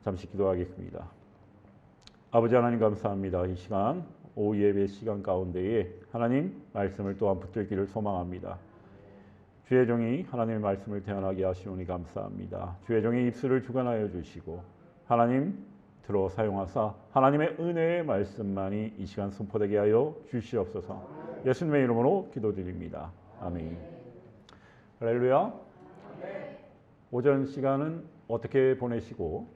잠시 기도하겠습니다. 아버지 하나님 감사합니다. 이 시간 오후 예배 시간 가운데에 하나님 말씀을 또한 붙들기를 소망합니다. 주의 종이 하나님의 말씀을 대언하게 하시오니 감사합니다. 주의 종의 입술을 주관하여 주시고 하나님 들어 사용하사 하나님의 은혜의 말씀만이 이 시간 선포되게 하여 주시옵소서. 예수님의 이름으로 기도드립니다. 아멘. 할렐루야. 오전 시간은 어떻게 보내시고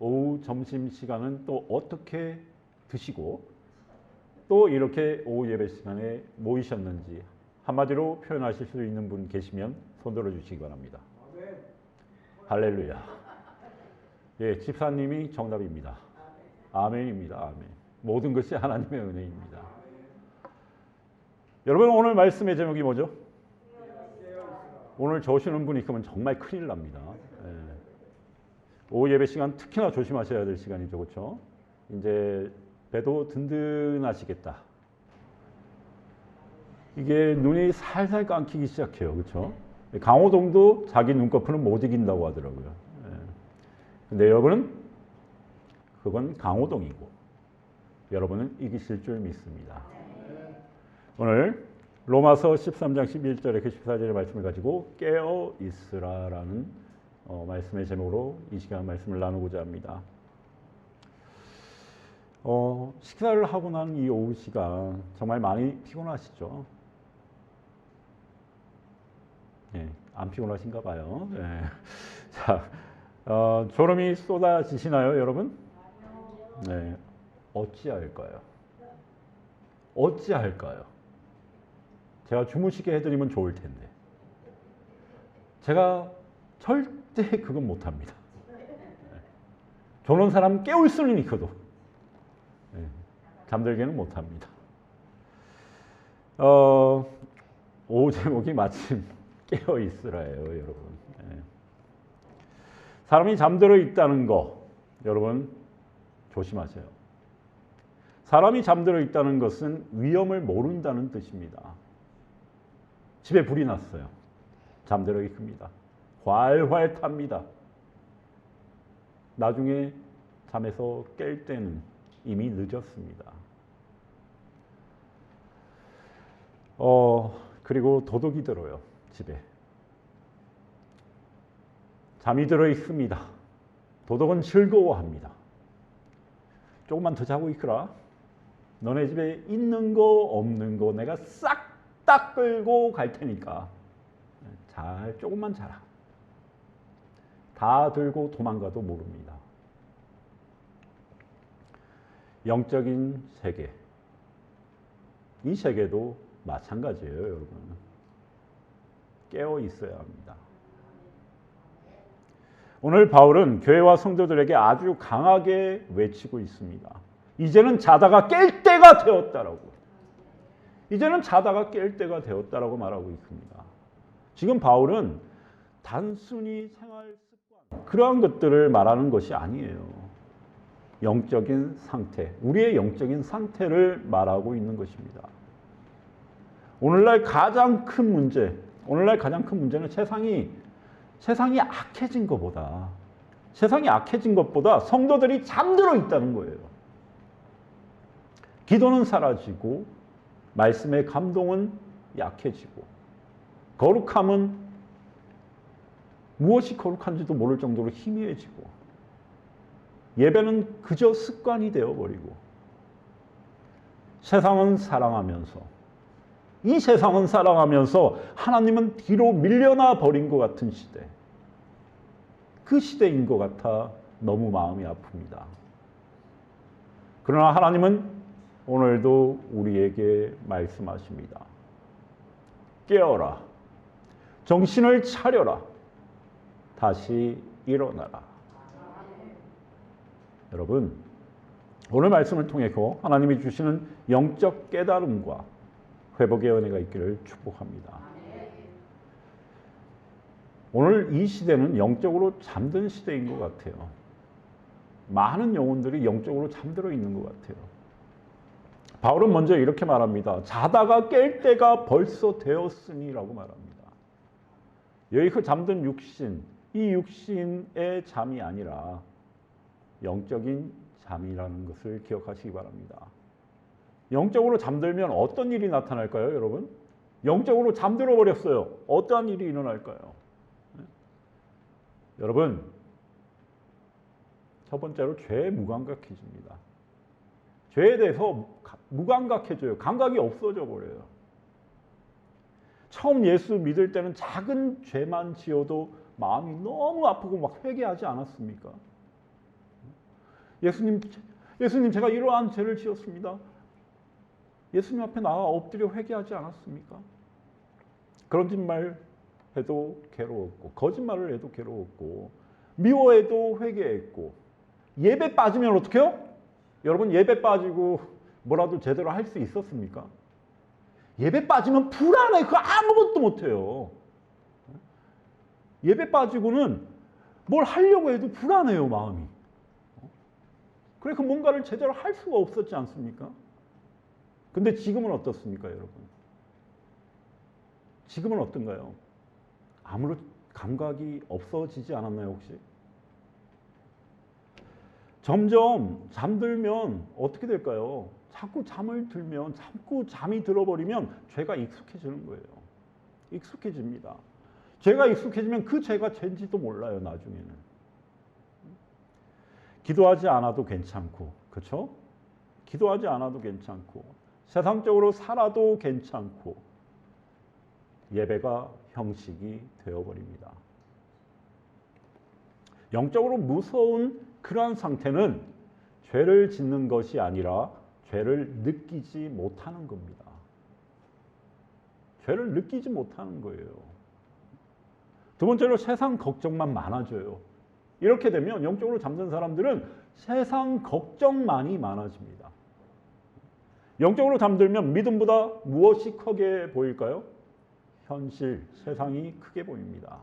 오후 점심 시간은 또 어떻게 드시고 또 이렇게 오후 예배 시간에 모이셨는지 한마디로 표현하실 수 있는 분 계시면 손 들어주시기 바랍니다. 할렐루야. 예, 집사님이 정답입니다. 아멘입니다. 아멘. 모든 것이 하나님의 은혜입니다. 여러분 오늘 말씀의 제목이 뭐죠? 오늘 저오시는 분이 있으면 정말 큰일 납니다. 예. 오후 예배 시간 특히나 조심하셔야 될 시간이죠. 그렇죠? 이제 배도 든든하시겠다. 이게 눈이 살살 감기기 시작해요. 그렇죠? 강호동도 자기 눈꺼풀은 못 이긴다고 하더라고요. 근데 여러분은 그건 강호동이고 여러분은 이기실 줄 믿습니다. 오늘 로마서 13장 11절에 14절의 말씀을 가지고 깨어 있으라라는 말씀의 제목으로 이 시간 말씀을 나누고자 합니다. 식사를 하고 난 이 오후 시간 정말 많이 피곤하시죠? 네, 안 피곤하신가 봐요. 네. 자, 졸음이 쏟아지시나요, 여러분? 네, 어찌할까요? 어찌할까요? 제가 주무시게 해드리면 좋을 텐데 제가 절대 그건 못합니다. 조는 사람 깨울 수는 있어도 잠들게는 못합니다. 오후 제목이 마침 깨어있으라예요, 여러분. 사람이 잠들어 있다는 거 여러분 조심하세요. 사람이 잠들어 있다는 것은 위험을 모른다는 뜻입니다. 집에 불이 났어요. 잠들어 있습니다. 활활 탑니다. 나중에 잠에서 깰 때는 이미 늦었습니다. 그리고 도둑이 들어요. 집에. 잠이 들어 있습니다. 도둑은 즐거워합니다. 조금만 더 자고 있거라. 너네 집에 있는 거 없는 거 내가 싹 다 끌고 갈 테니까 잘 조금만 자라. 다 들고 도망가도 모릅니다. 영적인 세계, 이 세계도 마찬가지예요, 여러분. 깨어 있어야 합니다. 오늘 바울은 교회와 성도들에게 아주 강하게 외치고 있습니다. 이제는 자다가 깰 때가 되었다라고. 이제는 자다가 깰 때가 되었다라고 말하고 있습니다. 지금 바울은 단순히 생활 습관, 그러한 것들을 말하는 것이 아니에요. 영적인 상태, 우리의 영적인 상태를 말하고 있는 것입니다. 오늘날 가장 큰 문제는 세상이 악해진 것보다 성도들이 잠들어 있다는 거예요. 기도는 사라지고 말씀의 감동은 약해지고 거룩함은 무엇이 거룩한지도 모를 정도로 희미해지고 예배는 그저 습관이 되어버리고 이 세상은 사랑하면서 하나님은 뒤로 밀려나 버린 것 같은 시대, 그 시대인 것 같아 너무 마음이 아픕니다. 그러나 하나님은 오늘도 우리에게 말씀하십니다. 깨어라. 정신을 차려라. 다시 일어나라. 여러분, 오늘 말씀을 통해서 하나님이 주시는 영적 깨달음과 회복의 은혜가 있기를 축복합니다. 오늘 이 시대는 영적으로 잠든 시대인 것 같아요. 많은 영혼들이 영적으로 잠들어 있는 것 같아요. 바울은 먼저 이렇게 말합니다. 자다가 깰 때가 벌써 되었으니라고 말합니다. 여기 그 잠든 육신, 이 육신의 잠이 아니라 영적인 잠이라는 것을 기억하시기 바랍니다. 영적으로 잠들면 어떤 일이 나타날까요, 여러분? 영적으로 잠들어 버렸어요. 어떠한 일이 일어날까요? 여러분, 첫 번째로 죄에 무감각해집니다. 죄에 대해서 무감각해져요. 감각이 없어져 버려요. 처음 예수 믿을 때는 작은 죄만 지어도 마음이 너무 아프고 막 회개하지 않았습니까? 예수님 제가 이러한 죄를 지었습니다. 예수님 앞에 나와 엎드려 회개하지 않았습니까? 그런 짓말 해도 괴로웠고, 거짓말을 해도 괴로웠고, 미워해도 회개했고, 예배 빠지면 어떻게 해요? 여러분, 예배 빠지고 뭐라도 제대로 할 수 있었습니까? 예배 빠지면 불안해. 그거 아무것도 못해요. 예배 빠지고는 뭘 하려고 해도 불안해요, 마음이. 그래, 그 뭔가를 제대로 할 수가 없었지 않습니까? 근데 지금은 어떻습니까, 여러분? 지금은 어떤가요? 아무런 감각이 없어지지 않았나요, 혹시? 점점 잠들면 어떻게 될까요? 자꾸 잠을 들면, 자꾸 잠이 들어버리면 죄가 익숙해지는 거예요. 익숙해집니다. 죄가 익숙해지면 그 죄가 죄인지도 몰라요, 나중에는. 기도하지 않아도 괜찮고, 그렇죠? 기도하지 않아도 괜찮고, 세상적으로 살아도 괜찮고, 예배가 형식이 되어버립니다. 영적으로 무서운 그러한 상태는 죄를 짓는 것이 아니라 죄를 느끼지 못하는 겁니다. 죄를 느끼지 못하는 거예요. 두 번째로 세상 걱정만 많아져요. 이렇게 되면 영적으로 잠든 사람들은 세상 걱정만이 많아집니다. 영적으로 잠들면 믿음보다 무엇이 크게 보일까요? 현실, 세상이 크게 보입니다.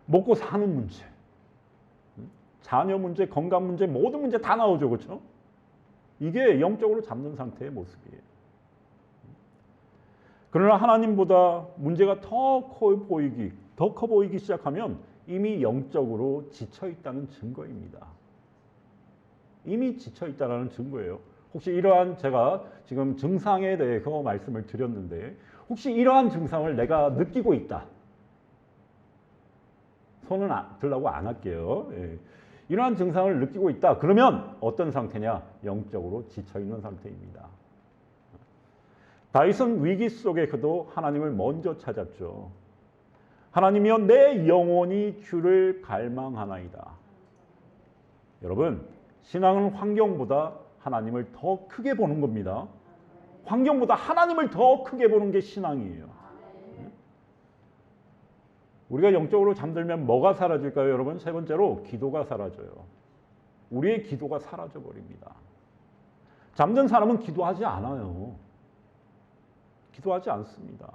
먹고 사는 문제, 자녀 문제, 건강 문제, 모든 문제 다 나오죠, 그렇죠? 이게 영적으로 잠든 상태의 모습이에요. 그러나 하나님보다 문제가 더 커 보이기 시작하면 이미 영적으로 지쳐 있다는 증거입니다. 이미 지쳐 있다는 증거예요. 혹시 이러한, 제가 지금 증상에 대해서 말씀을 드렸는데, 혹시 이러한 증상을 내가 느끼고 있다. 손은 들라고 안 할게요. 예. 이러한 증상을 느끼고 있다. 그러면 어떤 상태냐? 영적으로 지쳐 있는 상태입니다. 다윗은 위기 속에서도 하나님을 먼저 찾았죠. 하나님이여 내 영혼이 주를 갈망하나이다. 여러분, 신앙은 환경보다 하나님을 더 크게 보는 겁니다. 환경보다 하나님을 더 크게 보는 게 신앙이에요. 우리가 영적으로 잠들면 뭐가 사라질까요, 여러분? 세 번째로 기도가 사라져요. 우리의 기도가 사라져 버립니다. 잠든 사람은 기도하지 않아요. 기도하지 않습니다.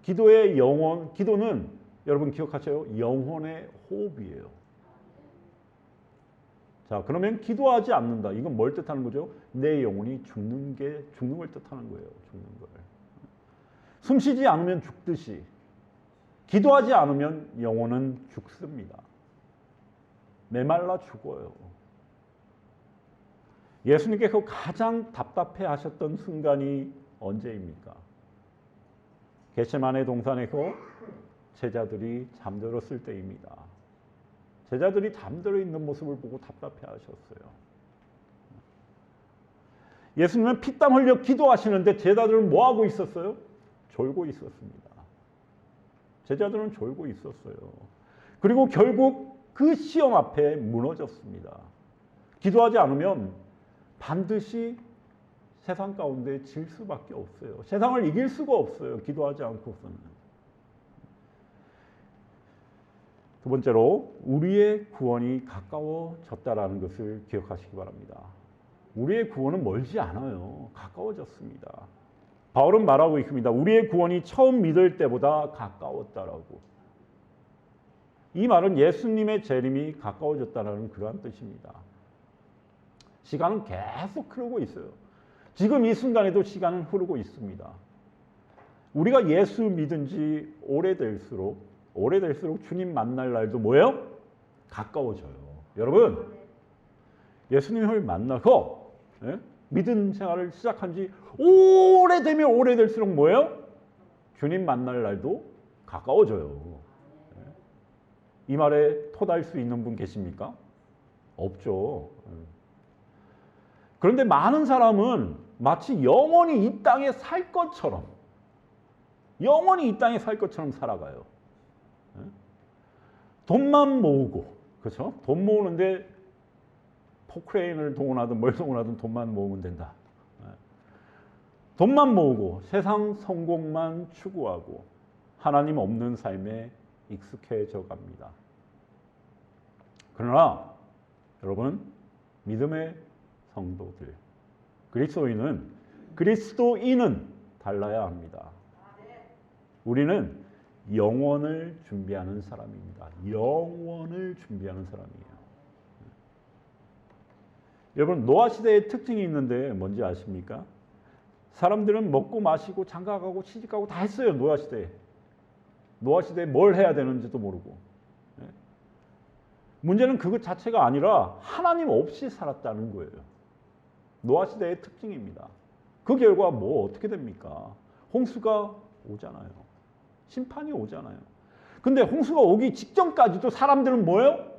기도의 영혼, 기도는 여러분 기억하세요? 영혼의 호흡이에요. 자, 그러면 기도하지 않는다. 이건 뭘 뜻하는 거죠? 내 영혼이 죽는 걸 뜻하는 거예요. 죽는 걸. 숨 쉬지 않으면 죽듯이 기도하지 않으면 영혼은 죽습니다. 메말라 죽어요. 예수님께서 가장 답답해 하셨던 순간이 언제입니까? 겟세마네 동산에서 제자들이 잠들었을 때입니다. 제자들이 잠들어 있는 모습을 보고 답답해 하셨어요. 예수님은 피땀 흘려 기도하시는데 제자들은 뭐 하고 있었어요? 졸고 있었습니다. 제자들은 졸고 있었어요. 그리고 결국 그 시험 앞에 무너졌습니다. 기도하지 않으면 반드시 세상 가운데 질 수밖에 없어요. 세상을 이길 수가 없어요. 기도하지 않고서는. 두 번째로 우리의 구원이 가까워졌다라는 것을 기억하시기 바랍니다. 우리의 구원은 멀지 않아요. 가까워졌습니다. 바울은 말하고 있습니다. 우리의 구원이 처음 믿을 때보다 가까웠다라고. 이 말은 예수님의 재림이 가까워졌다는 그러한 뜻입니다. 시간은 계속 흐르고 있어요. 지금 이 순간에도 시간은 흐르고 있습니다. 우리가 예수 믿은 지 오래될수록 주님 만날 날도 뭐예요? 가까워져요. 여러분, 예수님을 만나고 믿음 생활을 시작한 지 오래되면 오래될수록 뭐예요? 주님 만날 날도 가까워져요. 이 말에 토달 수 있는 분 계십니까? 없죠. 그런데 많은 사람은 마치 영원히 이 땅에 살 것처럼 살아가요. 돈만 모으고, 그렇죠? 돈 모으는데 포크레인을 동원하든 뭘 동원하든 돈만 모으면 된다. 돈만 모으고 세상 성공만 추구하고 하나님 없는 삶에 익숙해져 갑니다. 그러나 여러분, 믿음의 성도들, 그리스도인은 달라야 합니다. 우리는 영원을 준비하는 사람입니다. 영원을 준비하는 사람이에요. 여러분, 노아 시대의 특징이 있는데 뭔지 아십니까? 사람들은 먹고 마시고 장가가고 시집가고 다 했어요. 노아 시대에 뭘 해야 되는지도 모르고. 문제는 그것 자체가 아니라 하나님 없이 살았다는 거예요. 노아 시대의 특징입니다. 그 결과 뭐 어떻게 됩니까? 홍수가 오잖아요. 심판이 오잖아요. 근데 홍수가 오기 직전까지도 사람들은 뭐예요?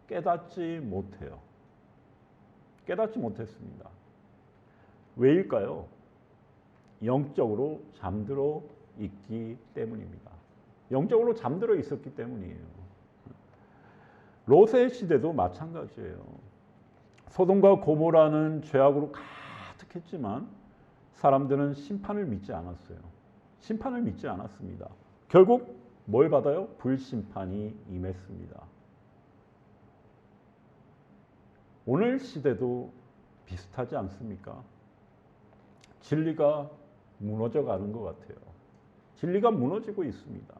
깨닫지 못해요. 깨닫지 못했습니다. 왜일까요? 영적으로 잠들어 있기 때문입니다. 영적으로 잠들어 있었기 때문이에요. 롯의 시대도 마찬가지예요. 소돔과 고모라는 죄악으로 가득했지만 사람들은 심판을 믿지 않았어요. 심판을 믿지 않았습니다. 결국 뭘 받아요? 불심판이 임했습니다. 오늘 시대도 비슷하지 않습니까? 진리가 무너져 가는 것 같아요. 진리가 무너지고 있습니다.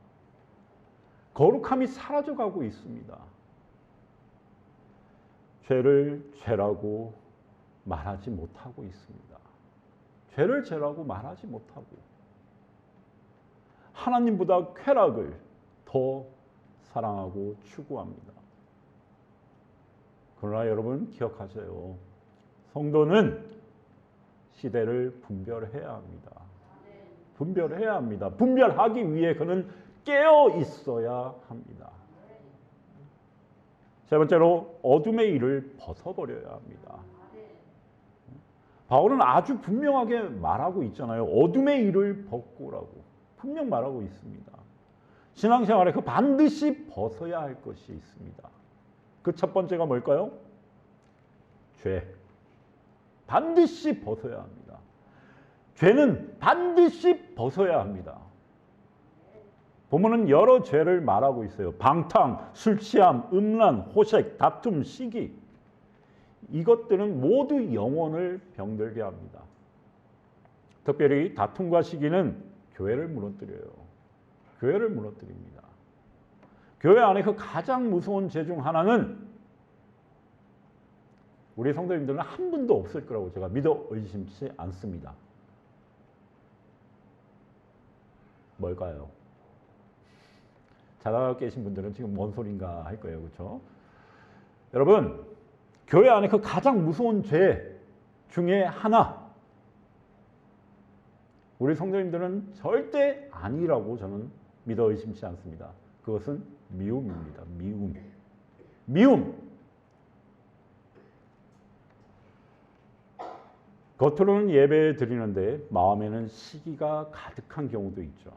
거룩함이 사라져 가고 있습니다. 죄를 죄라고 말하지 못하고 있습니다. 죄를 죄라고 말하지 못하고 하나님보다 쾌락을 더 사랑하고 추구합니다. 그러나 여러분 기억하세요. 성도는 시대를 분별해야 합니다. 분별해야 합니다. 분별하기 위해 그는 깨어 있어야 합니다. 세 번째로 어둠의 일을 벗어버려야 합니다. 바울은 아주 분명하게 말하고 있잖아요. 어둠의 일을 벗고라고 분명 말하고 있습니다. 신앙생활에 그 반드시 벗어야 할 것이 있습니다. 그 첫 번째가 뭘까요? 죄. 반드시 벗어야 합니다. 죄는 반드시 벗어야 합니다. 본문은 여러 죄를 말하고 있어요. 방탕, 술 취함, 음란, 호색, 다툼, 시기. 이것들은 모두 영혼을 병들게 합니다. 특별히 다툼과 시기는 교회를 무너뜨려요. 교회를 무너뜨립니다. 교회 안에 그 가장 무서운 죄 중 하나는 우리 성도님들은 한 분도 없을 거라고 제가 믿어 의심치 않습니다. 뭘까요? 자다가 계신 분들은 지금 뭔 소린가 할 거예요. 그렇죠? 여러분, 교회 안에 그 가장 무서운 죄 중에 하나, 우리 성도님들은 절대 아니라고 저는 믿어 의심치 않습니다. 그것은 미움입니다. 미움. 겉으로는 예배 드리는데 마음에는 시기가 가득한 경우도 있죠.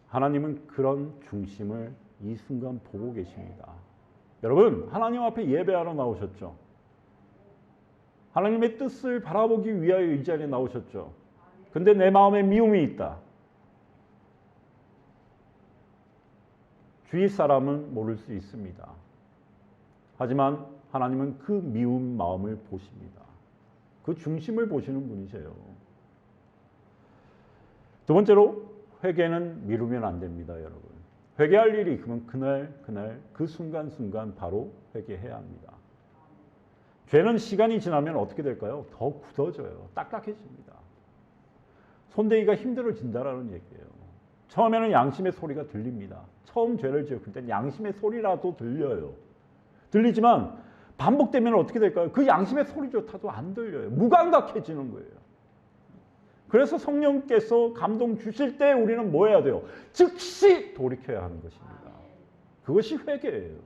하나님은 그런 중심을 이 순간 보고 계십니다. 여러분, 하나님 앞에 예배하러 나오셨죠. 하나님의 뜻을 바라보기 위하여 이 자리에 나오셨죠. 근데 내 마음에 미움이 있다. 주위 사람은 모를 수 있습니다. 하지만 하나님은 그 미운 마음을 보십니다. 그 중심을 보시는 분이세요. 두 번째로 회개는 미루면 안 됩니다, 여러분. 회개할 일이 있으면 그날 그 순간순간 바로 회개해야 합니다. 죄는 시간이 지나면 어떻게 될까요? 더 굳어져요. 딱딱해집니다. 손대기가 힘들어진다라는 얘기예요. 처음에는 양심의 소리가 들립니다. 처음 죄를 지었을 땐 양심의 소리라도 들려요. 들리지만 반복되면 어떻게 될까요? 그 양심의 소리조차도 안 들려요. 무감각해지는 거예요. 그래서 성령께서 감동 주실 때 우리는 뭐 해야 돼요? 즉시 돌이켜야 하는 것입니다. 그것이 회개예요.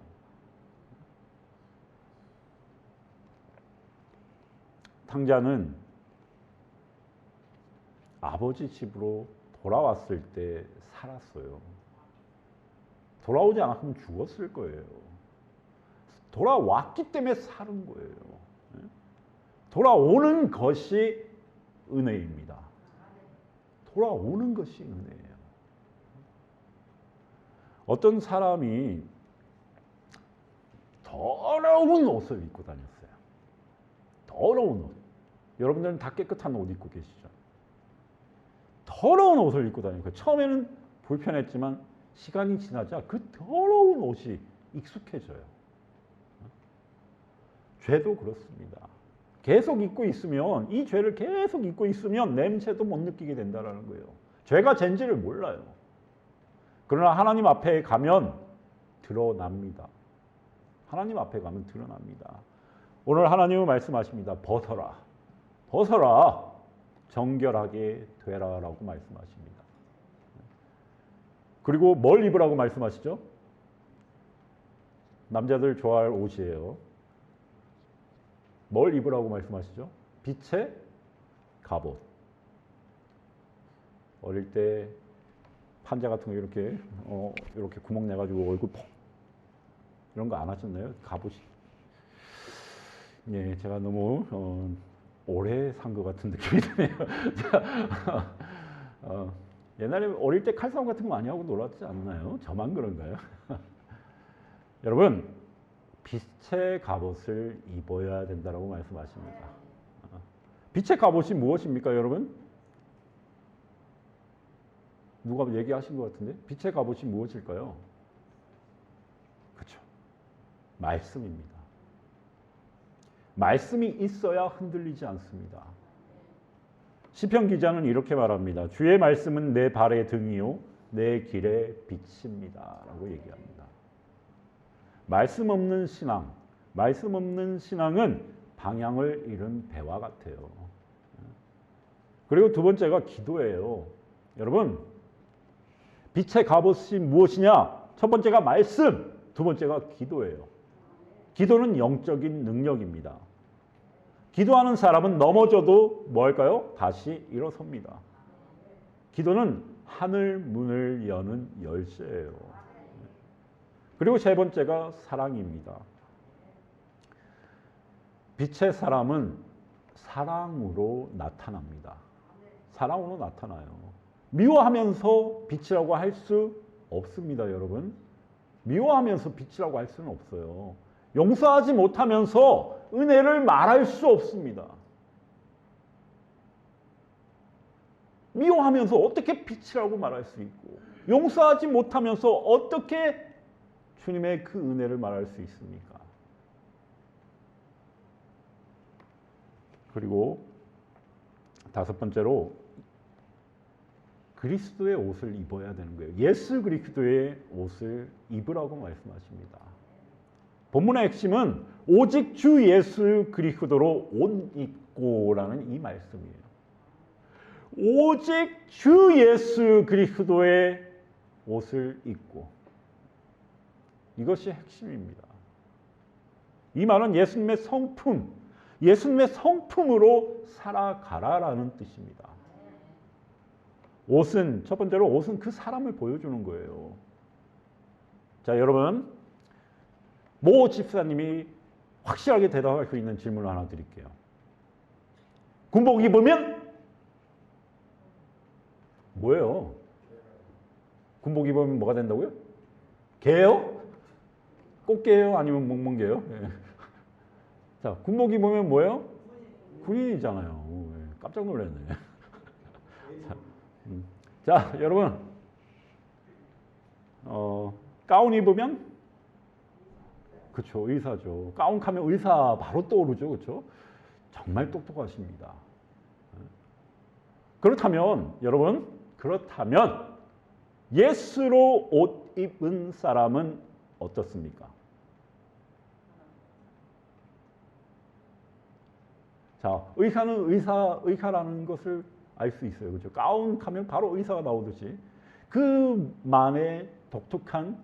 탕자는 아버지 집으로 돌아왔을 때 살았어요. 돌아오지 않았으면 죽었을 거예요. 돌아왔기 때문에 사는 거예요. 돌아오는 것이 은혜입니다. 돌아오는 것이 은혜예요. 어떤 사람이 더러운 옷을 입고 다녔어요. 더러운 옷. 여러분들은 다 깨끗한 옷 입고 계시죠? 더러운 옷을 입고 다니니까 처음에는 불편했지만 시간이 지나자 그 더러운 옷이 익숙해져요. 죄도 그렇습니다. 계속 입고 있으면, 이 죄를 계속 입고 있으면 냄새도 못 느끼게 된다는 거예요. 죄가 죄인지를 몰라요. 그러나 하나님 앞에 가면 드러납니다. 하나님 앞에 가면 드러납니다. 오늘 하나님은 말씀하십니다. 벗어라. 벗어라. 정결하게 되라라고 말씀하십니다. 그리고 뭘 입으라고 말씀하시죠? 남자들 좋아할 옷이에요. 뭘 입으라고 말씀하시죠? 빛의 갑옷. 어릴 때 판자 같은 거 이렇게 구멍 내가지고 얼굴 퍽 이런 거 안 하셨나요? 갑옷이. 예, 제가 너무 오래 산 것 같은 느낌이 드네요. 옛날에 어릴 때 칼싸움 같은 거 많이 하고 놀았지 않나요? 저만 그런가요? 여러분, 빛의 갑옷을 입어야 된다고 말씀하십니다. 빛의 갑옷이 무엇입니까, 여러분? 누가 얘기하신 것 같은데? 빛의 갑옷이 무엇일까요? 그렇죠. 말씀입니다. 말씀이 있어야 흔들리지 않습니다. 시편 기자는 이렇게 말합니다. 주의 말씀은 내 발의 등이요 내 길의 빛입니다. 라고 얘기합니다. 말씀 없는 신앙, 말씀 없는 신앙은 방향을 잃은 배와 같아요. 그리고 두 번째가 기도예요. 여러분, 빛의 갑옷이 무엇이냐? 첫 번째가 말씀, 두 번째가 기도예요. 기도는 영적인 능력입니다. 기도하는 사람은 넘어져도 뭐 할까요? 다시 일어섭니다. 기도는 하늘 문을 여는 열쇠예요. 그리고 세 번째가 사랑입니다. 빛의 사람은 사랑으로 나타납니다. 사랑으로 나타나요. 미워하면서 빛이라고 할 수 없습니다, 여러분. 미워하면서 빛이라고 할 수는 없어요. 용서하지 못하면서 은혜를 말할 수 없습니다. 미워하면서 어떻게 빛이라고 말할 수 있고, 용서하지 못하면서 어떻게 주님의 그 은혜를 말할 수 있습니까? 그리고 다섯 번째로 그리스도의 옷을 입어야 되는 거예요. 예수 그리스도의 옷을 입으라고 말씀하십니다. 본문의 핵심은 오직 주 예수 그리스도로 옷 입고라는 이 말씀이에요. 오직 주 예수 그리스도의 옷을 입고, 이것이 핵심입니다. 이 말은 예수님의 성품, 예수님의 성품으로 살아가라라는 뜻입니다. 옷은, 첫 번째로 옷은 그 사람을 보여주는 거예요. 자, 여러분, 모 집사님이 확실하게 대답할 수 있는 질문을 하나 드릴게요. 군복 입으면 뭐예요? 군복 입으면 뭐가 된다고요? 개요? 꽃게요? 아니면 멍멍게요? 네. 자, 군복 입으면 뭐예요? 군인이잖아요. 깜짝 놀랐네. 자, 여러분, 가운 입으면, 그렇죠, 의사죠. 가운 하면 의사 바로 떠오르죠, 그렇죠? 정말 똑똑하십니다. 그렇다면 여러분, 그렇다면 예수로 옷 입은 사람은 어떻습니까? 자, 의사는 의사라는 것을 알 수 있어요. 그죠? 가운 하면 바로 의사가 나오듯이 그만의 독특한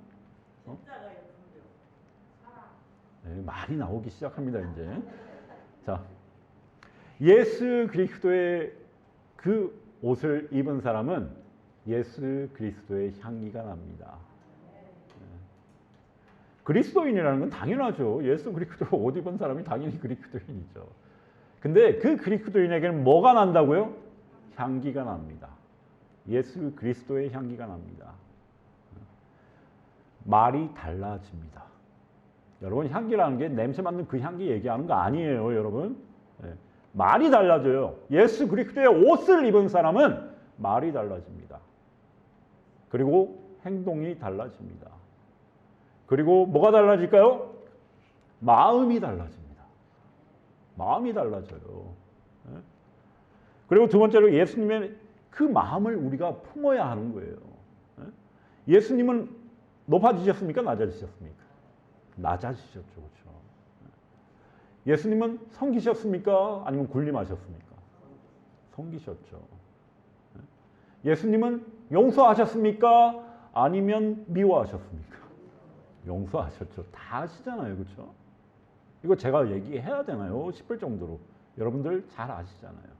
네, 많이 나오기 시작합니다, 이제. 자, 예수 그리스도의 그 옷을 입은 사람은 예수 그리스도의 향기가 납니다. 그리스도인이라는 건 당연하죠. 예수 그리스도 옷 입은 사람이 당연히 그리스도인이죠. 근데 그 그리스도인에게는 뭐가 난다고요? 향기가 납니다. 예수 그리스도의 향기가 납니다. 말이 달라집니다. 여러분, 향기라는 게 냄새 맡는 그 향기 얘기하는 거 아니에요, 여러분. 네. 말이 달라져요. 예수 그리스도의 옷을 입은 사람은 말이 달라집니다. 그리고 행동이 달라집니다. 그리고 뭐가 달라질까요? 마음이 달라집니다. 마음이 달라져요. 네. 그리고 두 번째로 예수님의 그 마음을 우리가 품어야 하는 거예요. 네. 예수님은 높아지셨습니까? 낮아지셨습니까? 낮아지셨죠. 그렇죠? 예수님은 섬기셨습니까? 아니면 군림하셨습니까? 섬기셨죠. 예수님은 용서하셨습니까? 아니면 미워하셨습니까? 용서하셨죠. 다 아시잖아요. 그렇죠? 이거 제가 얘기해야 되나요? 싶을 정도로 여러분들 잘 아시잖아요.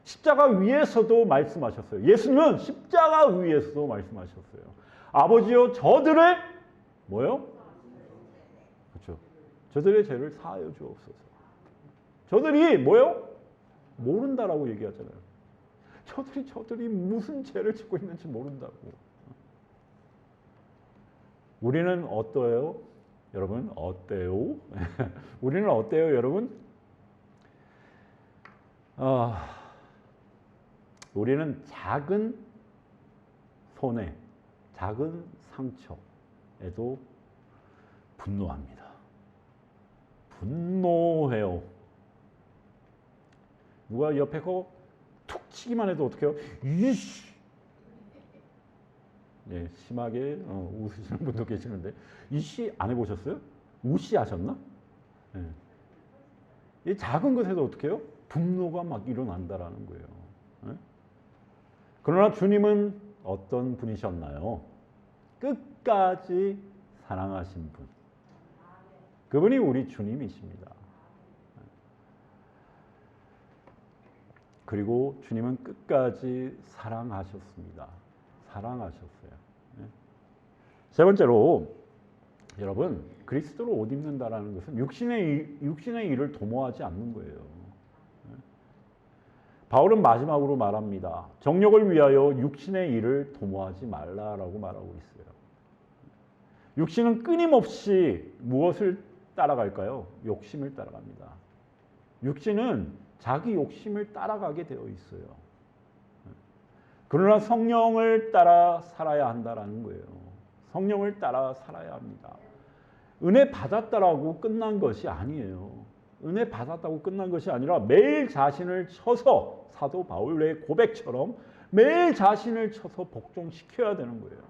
십자가 위에서도 말씀하셨어요. 예수님은 십자가 위에서도 말씀하셨어요. 아버지여, 저들을 뭐요? 그렇죠. 저들의 죄를 사하여 주옵소서. 저들이 뭐요? 모른다라고 얘기하잖아요. 저들이 무슨 죄를 짓고 있는지 모른다고. 우리는 어때요? 여러분, 어때요? 우리는 어때요, 여러분? 우리는 작은 손해, 작은 상처에도 분노합니다. 분노해요. 누가 옆에 거 툭 치기만 해도 어떻게 해요? 이씨! 네, 심하게 웃으시는 분도 계시는데 이씨 안 해보셨어요? 우씨 하셨나? 네. 이 작은 것에도 어떻게 해요? 분노가 막 일어난다라는 거예요. 네? 그러나 주님은 어떤 분이셨나요? 끝까지 사랑하신 분. 그분이 우리 주님이십니다. 그리고 주님은 끝까지 사랑하셨습니다. 사랑하셨어요. 세 번째로 여러분, 그리스도로 옷 입는다라는 것은 육신의 일을 도모하지 않는 거예요. 바울은 마지막으로 말합니다. 정욕을 위하여 육신의 일을 도모하지 말라라고 말하고 있어요. 육신은 끊임없이 무엇을 따라갈까요? 욕심을 따라갑니다. 육신은 자기 욕심을 따라가게 되어 있어요. 그러나 성령을 따라 살아야 한다라는 거예요. 성령을 따라 살아야 합니다. 은혜 받았다라고 끝난 것이 아니에요. 은혜 받았다고 끝난 것이 아니라 매일 자신을 쳐서 사도 바울의 고백처럼 매일 자신을 쳐서 복종시켜야 되는 거예요.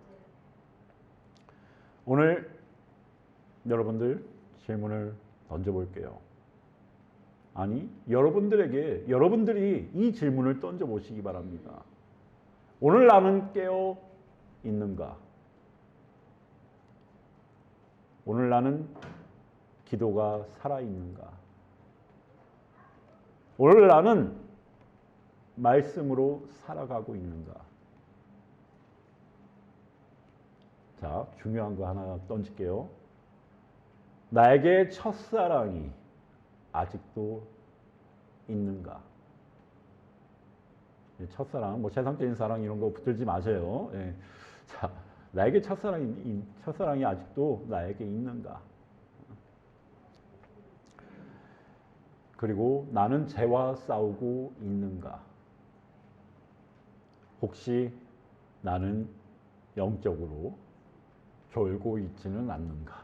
오늘 여러분들 질문을 던져볼게요. 아니, 여러분들이 이 질문을 던져보시기 바랍니다. 오늘 나는 깨어 있는가? 오늘 나는 기도가 살아있는가? 오늘 나는 말씀으로 살아가고 있는가? 자, 중요한 거 하나 던질게요. 나에게 첫사랑이 아직도 있는가? 첫사랑, 뭐 세상적인 사랑 이런 거 붙들지 마세요. 예. 자, 나에게 첫사랑이 아직도 나에게 있는가? 그리고 나는 죄와 싸우고 있는가? 혹시 나는 영적으로 졸고 있지는 않는가?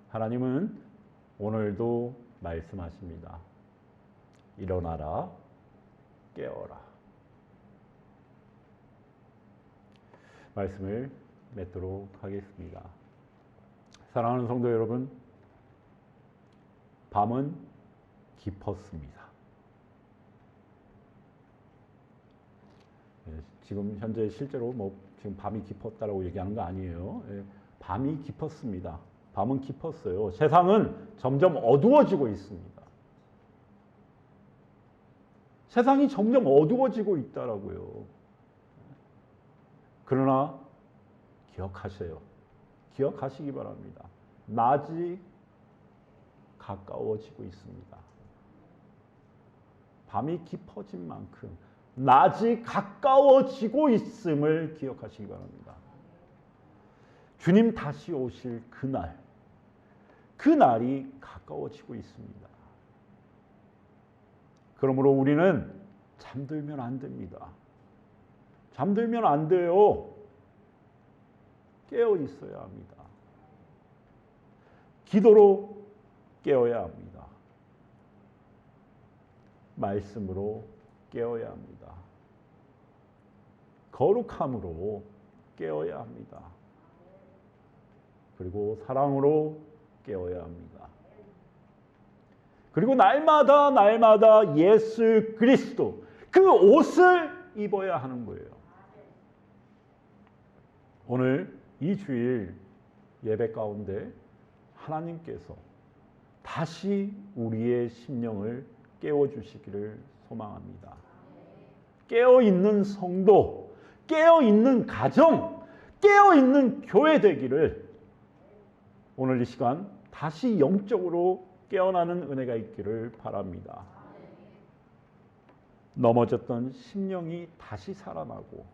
하나님은 오늘도 말씀하십니다. 일어나라, 깨어라. 말씀을 맺도록 하겠습니다. 사랑하는 성도 여러분, 밤은 깊었습니다. 지금 현재 실제로 지금 밤이 깊었다라고 얘기하는 거 아니에요. 밤이 깊었습니다. 밤은 깊었어요. 세상은 점점 어두워지고 있습니다. 세상이 점점 어두워지고 있다라고요. 그러나 기억하세요. 기억하시기 바랍니다. 낮이 가까워지고 있습니다. 밤이 깊어진 만큼 낮이 가까워지고 있음을 기억하시기 바랍니다. 주님 다시 오실 그날, 그날이 가까워지고 있습니다. 그러므로 우리는 잠들면 안 됩니다. 잠들면 안 돼요. 깨어 있어야 합니다. 기도로 깨어야 합니다. 말씀으로 깨어야 합니다. 거룩함으로 깨어야 합니다. 그리고 사랑으로 깨어야 합니다. 그리고 날마다 예수 그리스도 그 옷을 입어야 하는 거예요. 오늘 이 주일 예배 가운데 하나님께서 다시 우리의 심령을 깨워주시기를 소망합니다. 깨어있는 성도, 깨어있는 가정, 깨어있는 교회 되기를 오늘 이 시간 다시 영적으로 깨어나는 은혜가 있기를 바랍니다. 넘어졌던 심령이 다시 살아나고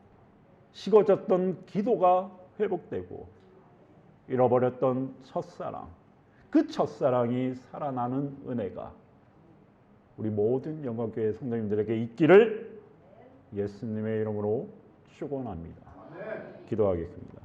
식어졌던 기도가 회복되고 잃어버렸던 첫사랑, 그 첫사랑이 살아나는 은혜가 우리 모든 영광교회 성도님들에게 있기를 예수님의 이름으로 축원합니다. 기도하겠습니다.